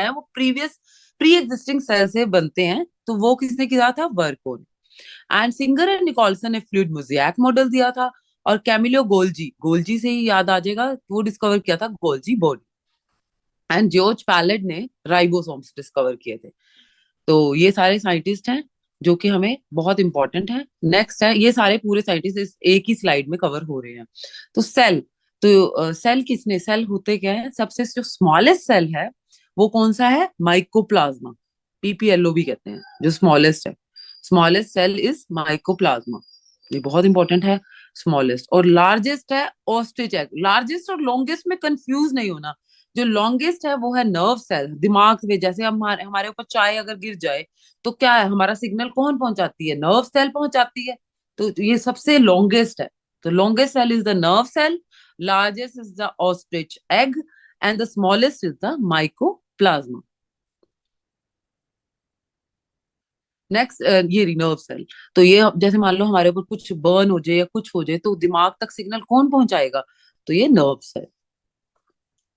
हैं वो pre existing cell से बनते हैं, तो वो किसने किया था? वर्कोन। एंड सिंगर एंड निकोलसन ने फ्लूइड मोज़ेक मॉडल दिया था। और कैमिलो गोल्जी, गोल्जी से ही याद आ जाएगा, वो डिस्कवर किया था Golgi body. And George Palade ने राइबोसोम्स डिस्कवर किए थे। तो ये सारे साइंटिस्ट हैं जो कि हमें बहुत इंपॉर्टेंट है। नेक्स्ट है, ये सारे पूरे साइंटिस्ट इस एक ही स्लाइड में कवर हो रहे हैं। तो सेल, तो सेल किसने, सेल होते क्या है? सबसे जो स्मॉलेस्ट सेल है वो कौन सा है? माइकोप्लाज्मा। पीपीएलओ भी कहते हैं, जो स्मॉलेस्ट है। Smallest cell is mycoplasma. ये बहुत इंपॉर्टेंट है। स्मॉलेस्ट और लार्जेस्ट है ऑस्ट्रिच एग। लार्जेस्ट और लॉन्गेस्ट में कंफ्यूज नहीं होना। जो लॉन्गेस्ट है वो है नर्व सेल, दिमाग में। जैसे हमारे हमारे ऊपर चाय अगर गिर जाए तो क्या है, हमारा सिग्नल कौन पहुंचाती है? नर्व सेल पहुंचाती है। तो ये सबसे लॉन्गेस्ट है। तो longest cell is the nerve cell, largest is the ostrich egg, and the smallest is the mycoplasma. Next, ये नर्व सेल। तो ये जैसे मान लो हमारे ऊपर कुछ बर्न हो जाए या कुछ हो जाए, तो दिमाग तक सिग्नल कौन पहुंचाएगा? तो ये नर्व सेल।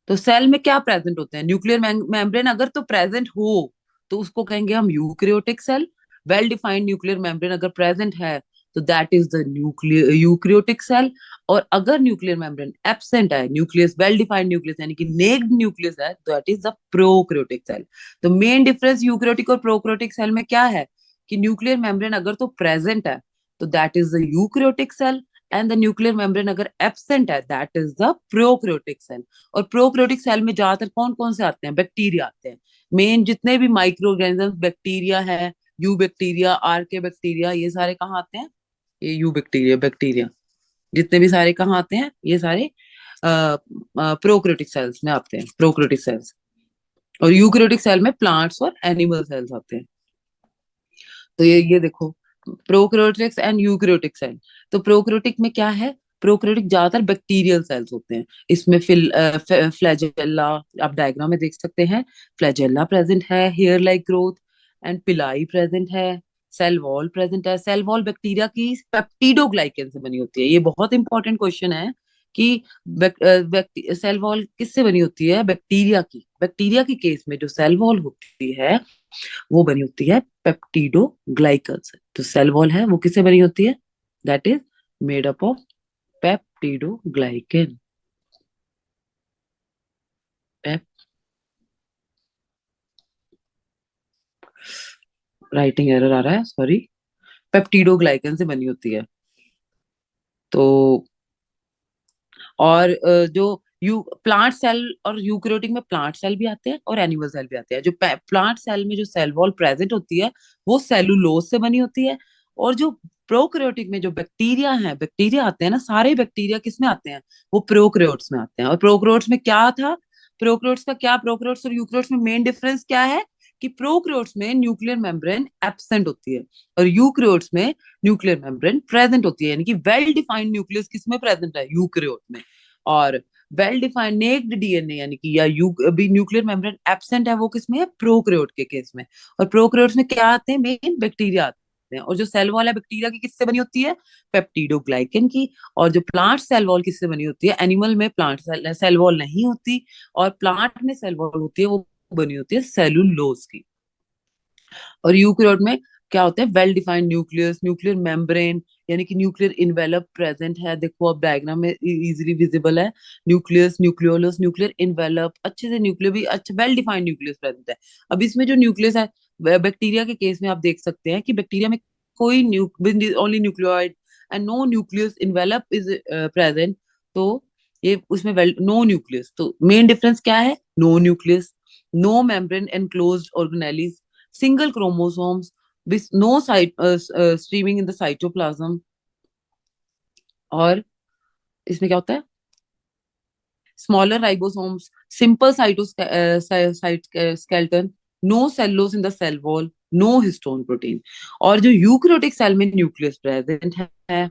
तो सेल में क्या प्रेजेंट होते हैं? न्यूक्लियर मेम्ब्रेन अगर तो प्रेजेंट हो तो उसको कहेंगे हम eukaryotic cell. Well defined nuclear membrane अगर प्रेजेंट है तो that is the nuclear eukaryotic cell. और अगर न्यूक्लियर मेम्ब्रेन एब्सेंट है, न्यूक्लियस वेल डिफाइंड न्यूक्लियस यानी कि नेक्ड न्यूक्लियस है, that is the prokaryotic cell. तो मेन डिफरेंस यूक्रियोटिक और प्रोक्रियोटिक सेल में क्या है? कि न्यूक्लियर मेम्ब्रेन अगर तो प्रेजेंट है तो that is the eukaryotic cell, and the nuclear membrane अगर एब्सेंट है that is the prokaryotic cell. और प्रोक्रियोटिक सेल में ज्यादातर कौन कौन से आते हैं? बैक्टीरिया आते हैं। मेन जितने भी माइक्रो ऑर्गेनिज्म, बैक्टीरिया है, यू बैक्टीरिया, आर्के बैक्टीरिया, ये सारे कहाँ आते हैं? ये यू बैक्टीरिया, बैक्टीरिया जितने भी सारे कहाँ आते हैं? ये सारे प्रोक्रियोटिक सेल्स में आते हैं, प्रोक्रियोटिक सेल्स। और यूक्रियोटिक सेल में प्लांट्स और एनिमल सेल्स आते हैं। तो ये देखो, प्रोक्रियोटिक्स एंड यूक्रियोटिक सेल। तो प्रोक्रियोटिक में क्या है? प्रोक्रियोटिक ज्यादातर बैक्टीरियल सेल्स होते हैं। इसमें फ्लैजेला, आप डायग्राम में देख सकते हैं, फ्लैजेला प्रेजेंट है, हेयर लाइक ग्रोथ, एंड पिलाई प्रेजेंट है, सेल वॉल प्रेजेंट है। सेल वॉल बैक्टीरिया की पेप्टिडोग्लाइकन से बनी होती है। ये बहुत इंपॉर्टेंट क्वेश्चन है कि सेल वॉल किससे बनी होती है? बैक्टीरिया की। बैक्टीरिया के केस में जो सेल वॉल होती है वो बनी होती है पेप्टिडोग्लाइकन से। तो सेल वॉल है वो किससे बनी होती है? That is made up of peptidoglycan. Pep writing error आ रहा है, सॉरी। पेप्टिडोग्लाइकन से बनी होती है। तो और जो यू प्लांट सेल और यूकेरियोटिक में प्लांट सेल भी आते हैं और एनिमल सेल भी आते हैं। जो प्लांट सेल में जो सेल वॉल प्रेजेंट होती है वो सेलुलोज से बनी होती है। और जो प्रोकैरियोटिक में जो बैक्टीरिया हैं, बैक्टीरिया आते हैं ना, सारे बैक्टीरिया किस में आते हैं? वो प्रोकैरियोट्स में आते हैं। और प्रोकैरियोट्स में क्या था? प्रोकैरियोट्स का क्या, प्रोकैरियोट्स और यूकेरियोट्स में मेन डिफरेंस क्या है? कि प्रोकैरियोट्स में न्यूक्लियर मेम्ब्रेन एब्सेंट होती है और यूकेरियोट्स में न्यूक्लियर मेम्ब्रेन प्रेजेंट होती है। यानी कि वेल डिफाइंड न्यूक्लियस किसमें प्रेजेंट है? यूकेरियोट में। और वेल डिफाइंड नेक्ड डीएनए यानी कि या यू अभी न्यूक्लियर मेम्ब्रेन एब्सेंट है, वो किसमें है? प्रोकैरियोट के केस में। और प्रोकैरियोट्स में क्या आते हैं? मेन बैक्टीरिया आते हैं। और जो सेल वॉल है बैक्टीरिया की किससे बनी होती है? पेप्टिडोग्लाइकन की। और जो प्लांट सेल वॉल किससे बनी होती है? एनिमल में प्लांट सेल वॉल नहीं होती, और प्लांट में सेल वॉल होती है, वो बनी होती है सेलुलोज की। और यूकेरियोट में क्या होता है? Well defined nucleus, nuclear membrane, यानी कि न्यूक्लियर इन्वेलप प्रेजेंट है। देखो अब डायग्राम में इजीली विजिबल है। न्यूक्लियस, न्यूक्लियोलस, न्यूक्लियर इन्वेलप, अच्छे से न्यूक्लियर भी अच्छा वेल डिफाइंड न्यूक्लियस प्रेजेंट है। अब इसमें जो न्यूक्लियस है, बैक्टीरिया के केस में आप देख सकते हैं कि बैक्टीरिया में कोई only nucleoid and no nucleus envelope is present. तो ये उसमें वेल नो न्यूक्लियस। तो मेन डिफरेंस क्या है? No nucleus, no membrane enclosed organelles, single chromosomes with no streaming in the cytoplasm। और इसमें क्या होता है? Smaller ribosomes, simple cytoskeleton, no cellulose in the cell wall, no histone protein. और जो यूकेरियोटिक सेल में न्यूक्लियस प्रेजेंट है।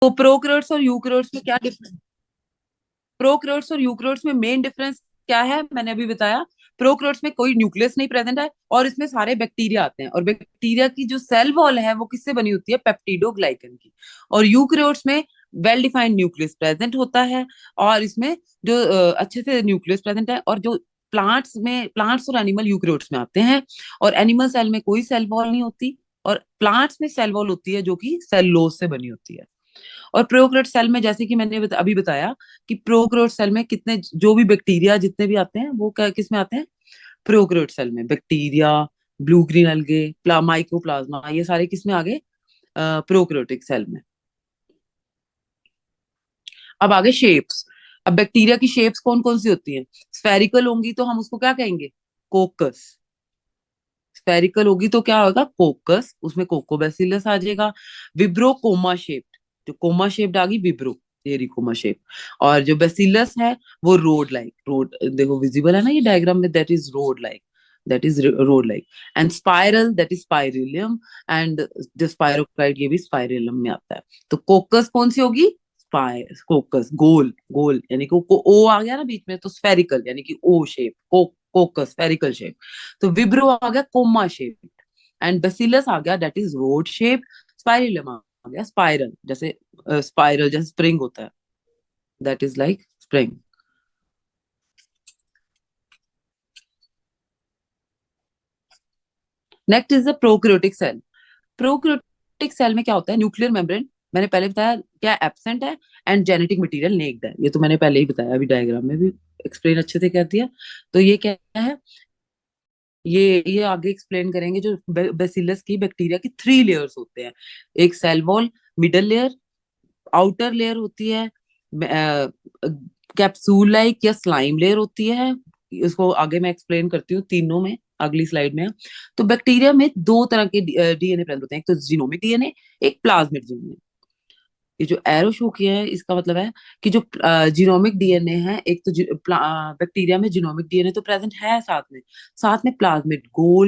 तो प्रोकैरियोट्स और यूकैरियोट्स में क्या डिफरेंस? प्रोकैरियोट्स और यूकैरियोट्स में मेन डिफरेंस क्या है, मैंने अभी बताया। प्रोकैरियोट्स में कोई न्यूक्लियस नहीं प्रेजेंट है, और इसमें सारे बैक्टीरिया आते हैं, और बैक्टीरिया की जो सेल वॉल है वो किससे बनी होती है? पेप्टिडोग्लाइकन की। और यूकैरियोट्स में वेल डिफाइंड न्यूक्लियस प्रेजेंट होता है, और इसमें जो अच्छे से न्यूक्लियस प्रेजेंट है। और जो प्लांट्स और एनिमल यूकैरियोट्स में आते हैं, और एनिमल सेल में कोई सेल वॉल नहीं होती, और प्लांट्स में सेल वॉल होती है जो कि सेलुलोज से बनी होती है। और प्रोकैरियोट सेल में, जैसे कि मैंने अभी बताया, कि प्रोकैरियोट सेल में कितने जो भी बैक्टीरिया जितने भी आते हैं वो किस में आते हैं? प्रोकैरियोट सेल में। बैक्टीरिया, ब्लू ग्रीन अलगे, माइकोप्लाज्मा, ये सारे किस में आ गए? प्रोकैरियोटिक सेल में। अब आगे शेप्स। अब बैक्टीरिया की शेप्स कौन कौन सी होती हैं? स्फेरिकल होंगी तो हम उसको क्या कहेंगे? कोकस। स्फेरिकल होगी तो क्या होगा? कोकस, उसमें कोकोबैसिलस आ जाएगा। विब्रो कोमा शेप्ड, जो कोमा शेप्ड आ गई विब्रो, ये कोमा शेप। और जो बेसिलस है वो रोड लाइक, रोड देखो विजिबल है ना ये डायग्राम में, that is rod like, that is rod like. And spiral, that is spirillum. And जो स्पायरोकाइट, ये भी स्पाइरिलम में आता है। तो कोकस कौन सी होगी? कोकस गोल गोल, यानी कि ओ आ गया ना बीच में, तो स्फेरिकल यानी कि O shape, coccus spherical shape. तो विब्रो आ गया कोमा शेप, एंड बेसिलस आ गया that is rod shape. Spirillum आ गया स्पाइरल, जैसे स्पाइरल जैसे स्प्रिंग होता है, that is like spring. Next is the prokaryotic cell. Prokaryotic cell में क्या होता है? न्यूक्लियर मेम्ब्रेन, मैंने पहले बताया क्या एब्सेंट है, एंड जेनेटिक मटेरियल नेक्ड है, ये तो मैंने पहले ही बताया, अभी डायग्राम में भी एक्सप्लेन अच्छे से कर दिया। तो ये क्या है? ये आगे एक्सप्लेन करेंगे। जो बेसिलस की, बैक्टीरिया की 3 लेयर्स होते हैं। एक cell wall, middle layer, outer layer होती है, कैप्सूल लाइक या स्लाइम लेयर होती है। इसको आगे मैं एक्सप्लेन करती हूँ तीनों में, अगली स्लाइड में। तो बैक्टीरिया में दो तरह के डीएनए प्रेजेंट होते हैं, एक तो जीनोमिक डीएनए, एक प्लाज्मिड डीएनए। ये जो एरो शो किया है इसका मतलब है कि जो जीनोमिक डीएनए है, एक तो बैक्टीरिया में जीनोमिक डीएनए तो प्रेजेंट है, साथ में प्लाज्मिड गोल